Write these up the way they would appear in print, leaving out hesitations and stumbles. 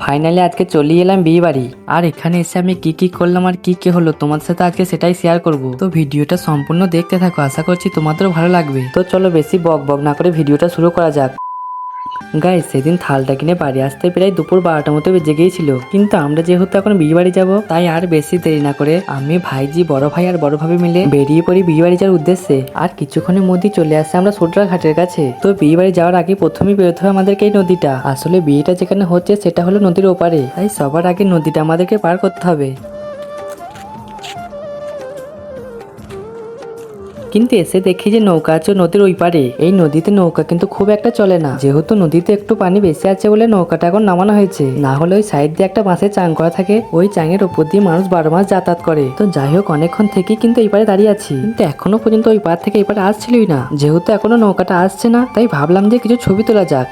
Finally আজকে চলে এলাম বিয়ে বাড়ি। আর এখানে এসে আমি কি কি করলাম আর কি কি হলো তোমাদের সাথে আজকে সেটাই শেয়ার করব। তো ভিডিওটা সম্পূর্ণ দেখতে থাকো, আশা করছি তোমাদেরও ভালো লাগবে। তো চলো বেশি বক বক না করে ভিডিওটা শুরু করা যাক। গাইস, সেদিন থালটা কিনে বাড়ি আসতে প্রায় দুপুর 12টার মতো বেজে গিয়েছিল। কিন্তু আমরা যেহেতু এখন বিয়ে বাড়ি যাবো, তাই আর বেশি দেরি না করে আমি, ভাইজি, বড় ভাই আর বড় ভাবি মিলে বেরিয়ে পড়ি বিয়ে বাড়ি যাওয়ার উদ্দেশ্যে। আর কিছুক্ষণের মধ্যেই চলে আসছে আমরা সোটরা ঘাটের কাছে। তো বিয়ে বাড়ি যাওয়ার আগে প্রথমেই বেরোতে হবে আমাদেরকে এই নদীটা। আসলে বিয়েটা যেখানে হচ্ছে সেটা হলো নদীর ওপারে, তাই সবার আগে নদীটা আমাদেরকে পার করতে হবে। কিন্তু এসে দেখি যে নৌকা আছে নদীর ওই পারে। এই নদীতে নৌকা কিন্তু খুব একটা চলে না, যেহেতু নদীতে একটু পানি বেশি আছে বলে নৌকাটা এখন নামানো হয়েছে। না হলে ওই সাইড দিয়ে একটা বাঁশে চাং করা থাকে, ওই চাঙের উপর দিয়ে মানুষ 12 মাস যাতায়াত করে। তো যাই হোক, অনেকক্ষণ থেকেই কিন্তু এই পারে দাঁড়িয়ে আছি, কিন্তু এখনো পর্যন্ত ওই পার থেকে এই পারে আসছিলই না। যেহেতু এখনো নৌকাটা আসছে না, তাই ভাবলাম যে কিছু ছবি তোলা যাক।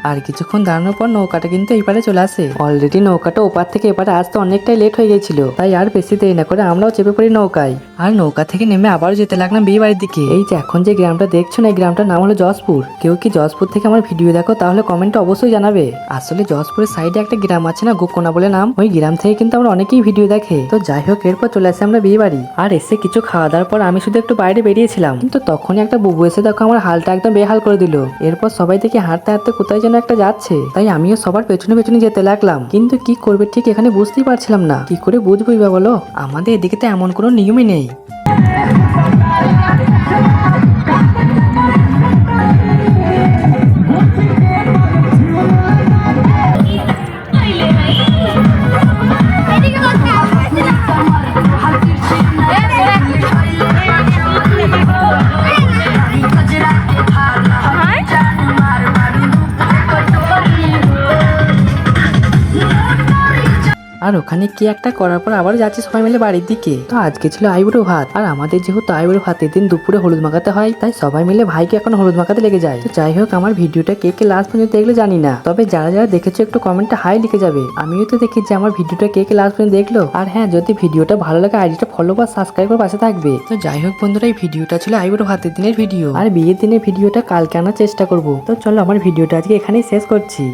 আর কিছুক্ষণ দাঁড়ানোর পর নৌকাটা কিন্তু এই পারে চলে আসে। অলরেডি নৌকাটা ওপার থেকে এপারে আসতে অনেকটাই লেট হয়ে গেছিল, তাই আর বেশি দেরি না করে আমরাও চেপে পড়ি নৌকায়। আর নৌকা থেকে নেমে আবারও যেতে লাগলাম বিয়ে বাড়ির দিকে। এই যে এখন যে গ্রামটা দেখছো না, এই গ্রামটার নাম হলো যশপুর। কেউ কি যশপুর থেকে আমার ভিডিও দেখো তাহলে কমেন্টে অবশ্যই জানাবে। আসলে যশপুরের সাইডে একটা গ্রাম আছে না, গোকোনা বলে নাম, ওই গ্রাম থেকে কিন্তু আমরা অনেকেই ভিডিও দেখে। তো যাই হোক, এরপর চলে আসে আমরা বিয়ে বাড়ি। আর এসে কিছু খাওয়া দাওয়ার পর আমি শুধু একটু বাইরে বেরিয়েছিলাম, কিন্তু তখনই একটা বুবু এসে দেখো আমার হালটা একদম বেহাল করে দিল। এরপর সবাই দেখি হাঁটতে হাঁটতে কোথায় যেন একটা যাচ্ছে, তাই আমিও সবার পেছনে পেছনে যেতে লাগলাম। কিন্তু কি করবে ঠিক এখানে বুঝতেই পারছিলাম না, কি করে বুঝবোই বা বলো, আমাদের এদিকে তো এমন কোনো নিয়মই নেই। আর ওখানে কি একটা করার পর আবার যাচ্ছি সবাই মিলে বাড়ির দিকে। তো আজকে ছিল আইবুড়ো ভাত, আর আমাদের যেহেতু আইবুড়ো ভাতের দিন দুপুরে হলুদ মাখাতে হয়, তাই সবাই মিলে ভাইকে এখন হলুদ মাখাতে লেগে যায়। তো যাই হোক, আমার ভিডিওটা কে কে লাস্ট পর্যন্ত দেখলে জানি না, তবে যারা যারা দেখেছো একটু কমেন্টে হাই লিখে যাবে। আমিও তো দেখি যে আমার ভিডিওটা কে কে লাস্ট পর্যন্ত দেখলো। আর হ্যাঁ, যদি ভিডিওটা ভালো লাগে আইডিটা ফলো বা সাবস্ক্রাইব করে পাশে থাকবে। তো যাই হোক বন্ধুরা, এই ভিডিওটা ছিল আইবুড়ো ভাতের দিনের ভিডিও, আর বিয়ের দিনের ভিডিওটা কালকে আনার চেষ্টা করব। তো চলো, আমার ভিডিওটা আজকে এখানেই শেষ করছি।